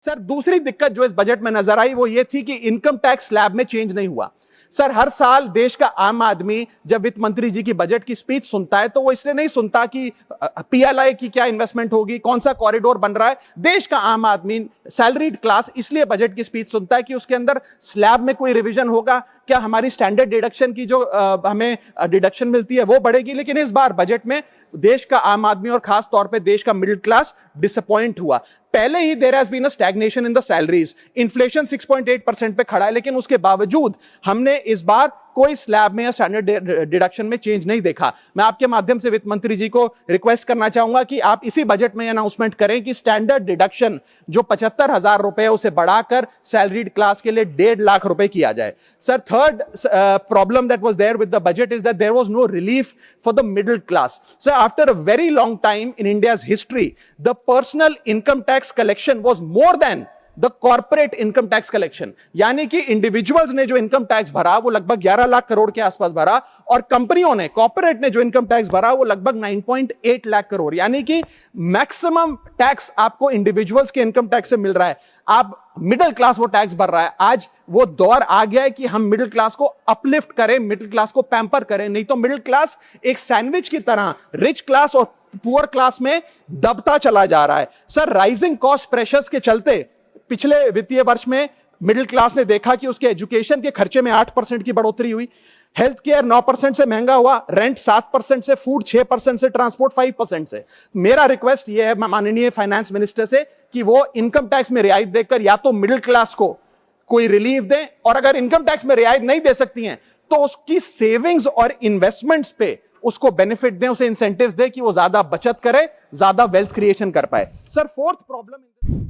Sir दूसरी दिक्कत जो इस बजट में नजर आई वो ये थी कि इनकम टैक्स स्लैब में चेंज नहीं हुआ। सर हर साल देश का आम आदमी जब वित्त मंत्री जी की बजट की स्पीच सुनता है तो वो इसलिए नहीं सुनता कि पीएलआई की क्या इन्वेस्टमेंट होगी, कौन सा कॉरिडोर बन रहा है। देश का आम आदमी सैलरीड क्लास इसलिए बजट की स्पीच सुनता है कि उसके अंदर स्लैब में कोई रिवीजन होगा, क्या हमारी स्टैंडर्ड डिडक्शन की जो हमें डिडक्शन मिलती है वो बढ़ेगी। लेकिन इस बार बजट में देश का आम आदमी और खास तौर पे देश का मिडिल क्लास डिसअपॉइंट हुआ। पहले ही there has been a stagnation in the salaries, inflation 6.8% पे खड़ा है, लेकिन उसके बावजूद हमने इस बार कोई स्लैब में या स्टैंडर्ड डिडक्शन में चेंज नहीं देखा। मैं आपके माध्यम से वित्त मंत्री जी को रिक्वेस्ट करना चाहूंगा कि आप इसी बजट में अनाउंसमेंट करें कि स्टैंडर्ड डिडक्शन जो 75,000 रुपए उसे बढ़ाकर सैलरीड क्लास के लिए 1.5 लाख रुपए किया जाए। Sir third problem that was there with the budget is that there was no relief for the middle class. Sir after a very long time in India's history the personal income tax collection was more than the corporate income tax collection, यानी कि individuals ने जो income tax भरा वो लगभग 11 लाख करोड़ के आसपास भरा और कंपनियों ने, कॉर्पोरेट ने जो इनकम टैक्स भरा वो लगभग 9.8 लाख करोड़, यानी कि मैक्सिमम टैक्स आपको इंडिविजुअल्स के इनकम टैक्स से मिल रहा है। आप मिडिल क्लास वो टैक्स भर रहा है। आज वो दौर आ गया है कि हम मिडिल क्लास को अपलिफ्ट करें, मिडिल क्लास को पैम्पर करें, नहीं तो मिडिल क्लास एक सैंडविच की तरह रिच क्लास और पुअर क्लास में दबता चला जा रहा है। सर राइजिंग कॉस्ट प्रेशर्स के चलते पिछले वित्तीय वर्ष में मिडिल क्लास ने देखा कि उसके एजुकेशन के खर्चे में 8% की बढ़ोतरी हुई, हेल्थ केयर 9% से महंगा हुआ, रेंट 7% से, फूड 6% से, ट्रांसपोर्ट 5% से। मेरा रिक्वेस्ट यह है माननीय फाइनेंस मिनिस्टर से कि वो इनकम टैक्स में रियायत देकर या तो मिडिल क्लास को कोई रिलीफ दें, और अगर इनकम टैक्स में रियायत नहीं दे सकती हैं तो उसकी सेविंग्स और इन्वेस्टमेंट्स पे उसको बेनिफिट दें, उसे इंसेंटिव्स दें कि वो ज्यादा बचत करे, ज्यादा वेल्थ क्रिएशन कर पाए। Sir fourth problem